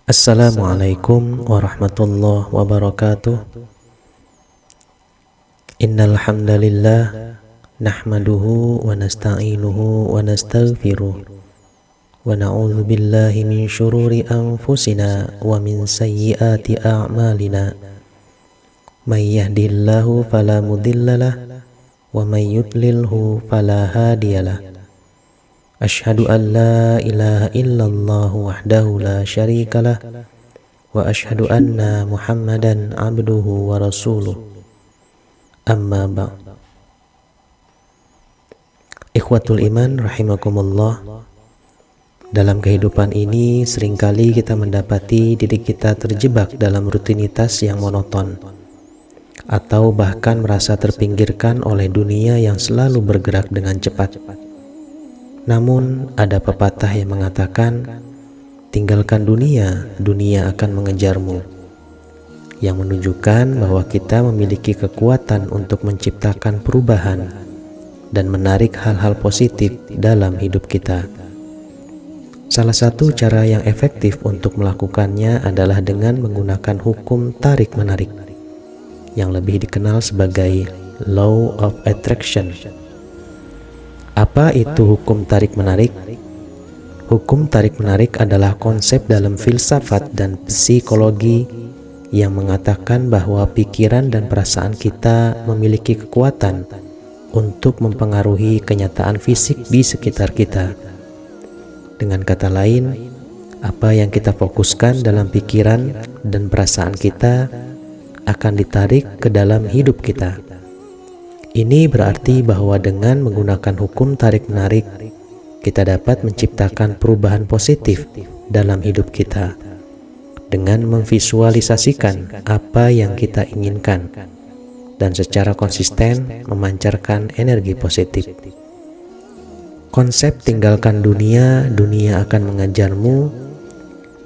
Assalamualaikum warahmatullahi wabarakatuh. Innal hamdalillah nahmaduhu wa nasta'inuhu wa nastaghfiruh wa na'udzu billahi min syururi anfusina wa min sayyiati a'malina. May yahdihillahu fala mudhillalah wa may yudlilhu fala hadiyalah. Asyhadu an la ilaha illallah wahdahu la syarikalah wa asyhadu anna Muhammadan abduhu wa rasuluh. Amma ba'd. Ikhwatul iman rahimakumullah. Dalam kehidupan ini seringkali kita mendapati diri kita terjebak dalam rutinitas yang monoton, atau bahkan merasa terpinggirkan oleh dunia yang selalu bergerak dengan cepat. Namun ada pepatah yang mengatakan, tinggalkan dunia, dunia akan mengejarmu, yang menunjukkan bahwa kita memiliki kekuatan untuk menciptakan perubahan dan menarik hal-hal positif dalam hidup kita. Salah satu cara yang efektif untuk melakukannya adalah dengan menggunakan hukum tarik-menarik, yang lebih dikenal sebagai Law of Attraction. Apa itu hukum tarik-menarik? Hukum tarik-menarik adalah konsep dalam filsafat dan psikologi yang mengatakan bahwa pikiran dan perasaan kita memiliki kekuatan untuk mempengaruhi kenyataan fisik di sekitar kita. Dengan kata lain, apa yang kita fokuskan dalam pikiran dan perasaan kita akan ditarik ke dalam hidup kita. Ini berarti bahwa dengan menggunakan hukum tarik-menarik, kita dapat menciptakan perubahan positif dalam hidup kita dengan memvisualisasikan apa yang kita inginkan dan secara konsisten memancarkan energi positif. Konsep tinggalkan dunia, dunia akan mengejarmu,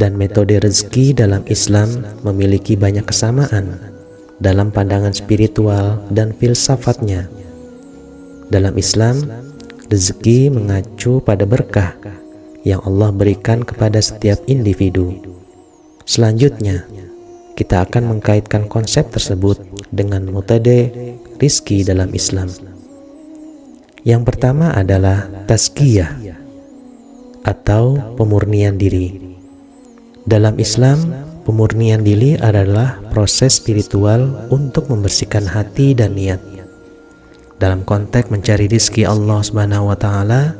dan metode rezeki dalam Islam memiliki banyak kesamaan dalam pandangan spiritual dan filsafatnya. Dalam Islam, rezeki mengacu pada berkah yang Allah berikan kepada setiap individu. Selanjutnya, kita akan mengkaitkan konsep tersebut dengan metode rizki dalam Islam. Yang pertama adalah tazkiyah atau pemurnian diri. Dalam Islam, pemurnian diri adalah proses spiritual untuk membersihkan hati dan niat. Dalam konteks mencari rizki Allah Subhanahu wa Ta'ala,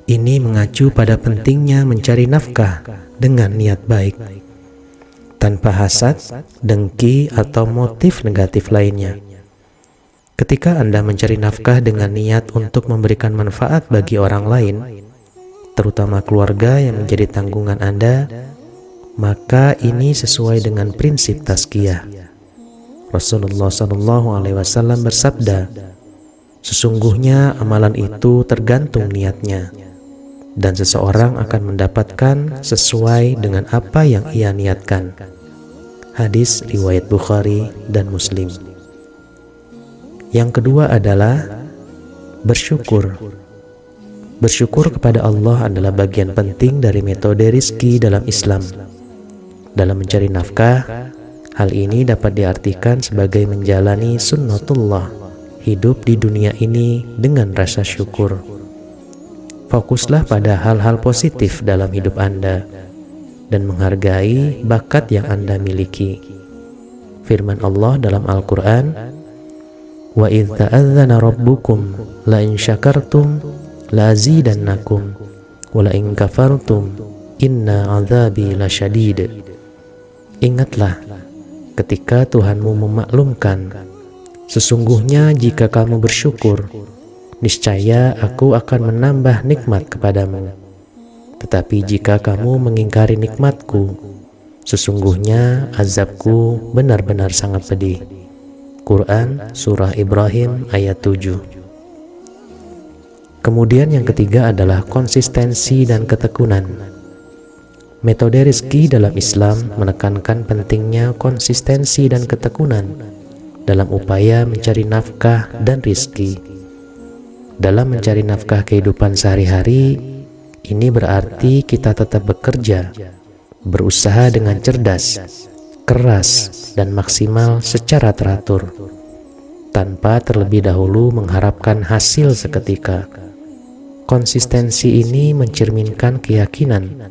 ini mengacu pada pentingnya mencari nafkah dengan niat baik, tanpa hasad, dengki, atau motif negatif lainnya. Ketika Anda mencari nafkah dengan niat untuk memberikan manfaat bagi orang lain, terutama keluarga yang menjadi tanggungan Anda, maka ini sesuai dengan prinsip tazkiyah. Rasulullah SAW bersabda, sesungguhnya amalan itu tergantung niatnya, dan seseorang akan mendapatkan sesuai dengan apa yang ia niatkan. Hadis riwayat Bukhari dan Muslim. Yang kedua adalah bersyukur. Bersyukur kepada Allah adalah bagian penting dari metode rizki dalam Islam. Dalam mencari nafkah, hal ini dapat diartikan sebagai menjalani sunnatullah, hidup di dunia ini dengan rasa syukur. Fokuslah pada hal-hal positif dalam hidup Anda dan menghargai bakat yang Anda miliki. Firman Allah dalam Al-Quran, wa idz ta'adzana rabbukum la in syakartum la azidannakum wa la in kafartum inna azabi lasyadid. Ingatlah ketika Tuhanmu memaklumkan, sesungguhnya jika kamu bersyukur, niscaya aku akan menambah nikmat kepadamu. Tetapi jika kamu mengingkari nikmatku, sesungguhnya azabku benar-benar sangat pedih. Quran Surah Ibrahim ayat 7. Kemudian yang ketiga adalah konsistensi dan ketekunan. Metode rizki dalam Islam menekankan pentingnya konsistensi dan ketekunan dalam upaya mencari nafkah dan rizki. Dalam mencari nafkah kehidupan sehari-hari, ini berarti kita tetap bekerja, berusaha dengan cerdas, keras, dan maksimal secara teratur, tanpa terlebih dahulu mengharapkan hasil seketika. Konsistensi ini mencerminkan keyakinan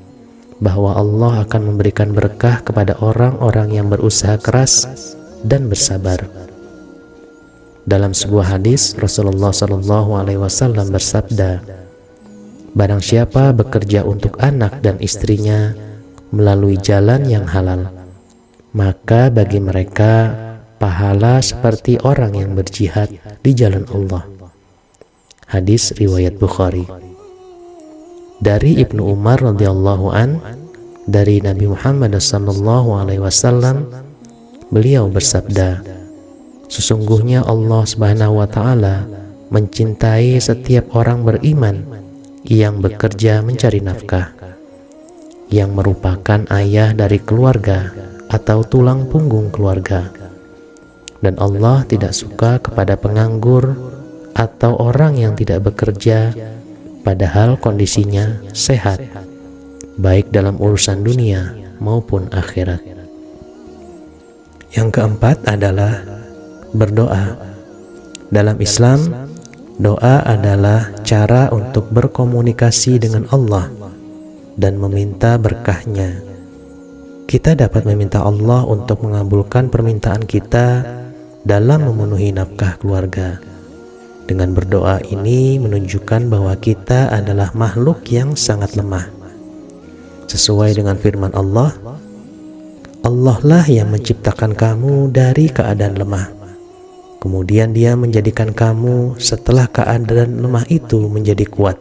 bahwa Allah akan memberikan berkah kepada orang-orang yang berusaha keras dan bersabar. Dalam sebuah hadis, Rasulullah SAW bersabda, "Barang siapa bekerja untuk anak dan istrinya melalui jalan yang halal, maka bagi mereka pahala seperti orang yang berjihad di jalan Allah." Hadis riwayat Bukhari. Dari Ibnu Umar radhiyallahu an, dari Nabi Muhammad SAW, beliau bersabda, "Sesungguhnya Allah Subhanahu wa Ta'ala mencintai setiap orang beriman yang bekerja mencari nafkah, yang merupakan ayah dari keluarga atau tulang punggung keluarga, dan Allah tidak suka kepada penganggur atau orang yang tidak bekerja padahal kondisinya sehat, baik dalam urusan dunia maupun akhirat." Yang keempat adalah berdoa. Dalam Islam, doa adalah cara untuk berkomunikasi dengan Allah dan meminta berkahnya. Kita dapat meminta Allah untuk mengabulkan permintaan kita dalam memenuhi nafkah keluarga. Dengan berdoa ini menunjukkan bahwa kita adalah makhluk yang sangat lemah. Sesuai dengan firman Allah, Allah lah yang menciptakan kamu dari keadaan lemah. Kemudian Dia menjadikan kamu setelah keadaan lemah itu menjadi kuat.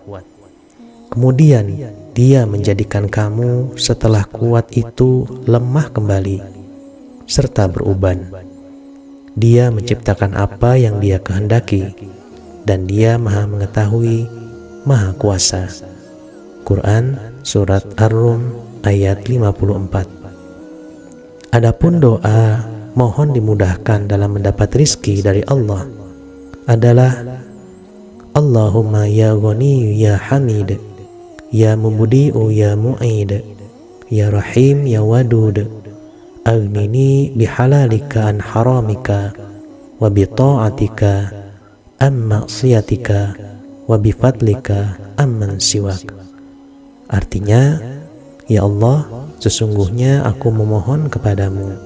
Kemudian Dia menjadikan kamu setelah kuat itu lemah kembali, serta beruban. Dia menciptakan apa yang Dia kehendaki, dan Dia Maha Mengetahui, Maha Kuasa. Quran Surat Ar-Rum ayat 54. Adapun doa mohon dimudahkan dalam mendapat rizki dari Allah adalah Allahumma ya Ghani ya Hamid, ya Mubdi'u ya Mu'id, ya Rahim ya Wadud, aghnini bihalalika an haramika wa bita'atika amma maksiatika wa bifadlika amman siwak. Artinya, ya Allah, sesungguhnya aku memohon kepadamu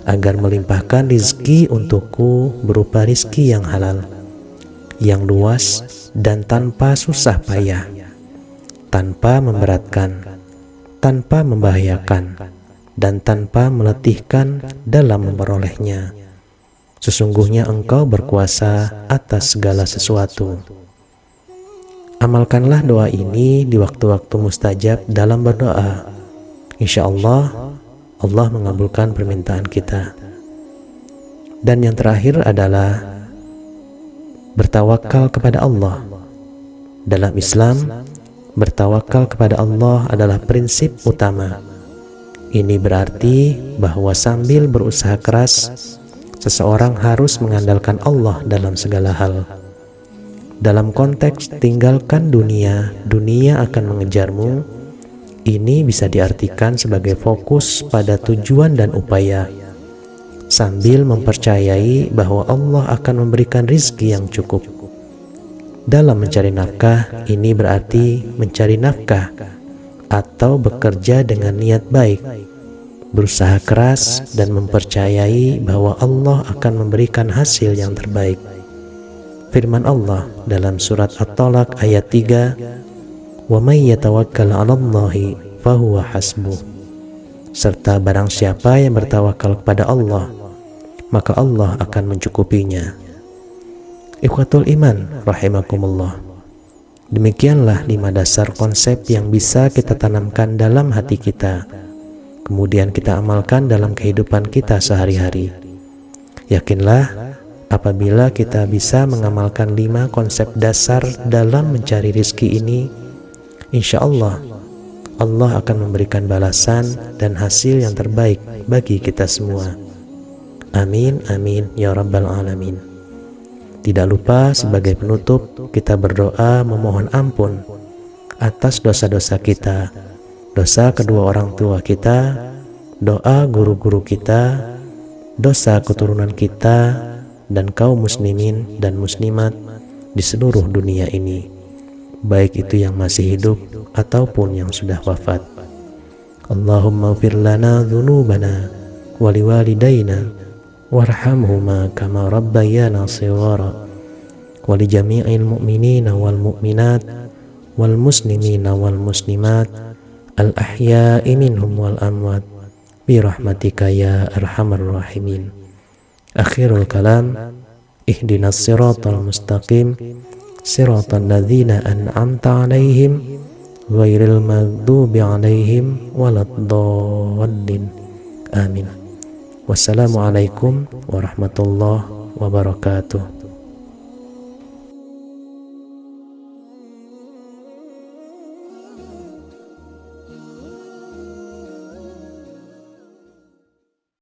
agar melimpahkan rizki untukku berupa rizki yang halal, yang luas dan tanpa susah payah, tanpa memberatkan, tanpa membahayakan, dan tanpa meletihkan dalam memperolehnya. Sesungguhnya Engkau berkuasa atas segala sesuatu. Amalkanlah doa ini di waktu-waktu mustajab dalam berdoa. Insya Allah, Allah mengabulkan permintaan kita. Dan yang terakhir adalah bertawakal kepada Allah. Dalam Islam, bertawakal kepada Allah adalah prinsip utama. Ini berarti bahwa sambil berusaha keras, seseorang harus mengandalkan Allah dalam segala hal. Dalam konteks tinggalkan dunia, dunia akan mengejarmu, ini bisa diartikan sebagai fokus pada tujuan dan upaya, sambil mempercayai bahwa Allah akan memberikan rizki yang cukup. Dalam mencari nafkah, ini berarti mencari nafkah atau bekerja dengan niat baik, berusaha keras dan mempercayai bahwa Allah akan memberikan hasil yang terbaik. Firman Allah dalam surat At-Talaq ayat 3, "Wa may yatawakkal 'alallahi fahuwa hasbuh." Serta barang siapa yang bertawakal kepada Allah, maka Allah akan mencukupinya. Ikhwatul iman rahimakumullah. Demikianlah 5 dasar konsep yang bisa kita tanamkan dalam hati kita, kemudian kita amalkan dalam kehidupan kita sehari-hari. Yakinlah, apabila kita bisa mengamalkan 5 konsep dasar dalam mencari rizki ini, insya Allah, Allah akan memberikan balasan dan hasil yang terbaik bagi kita semua. Amin, amin, ya rabbal alamin. Tidak lupa sebagai penutup, kita berdoa memohon ampun atas dosa-dosa kita, dosa kedua orang tua kita, doa guru-guru kita, dosa keturunan kita, dan kaum muslimin dan muslimat di seluruh dunia ini, baik itu yang masih hidup ataupun yang sudah wafat. Allahumma ighfir lana dhunubana wa liwalidayna warhamhuma kama rabbayana shighara wa li jami'il mu'minina wal mu'minat wal muslimina wal muslimat al ahya'i minhum wal amwat bi rahmatika ya arhamar rahimin. Akhirul kalam, ihdinas siratal mustaqim siratal ladzina an'amta 'alaihim ghairil maghdubi 'alaihim waladdallin. Amin. Wassalamualaikum warahmatullahi wabarakatuh.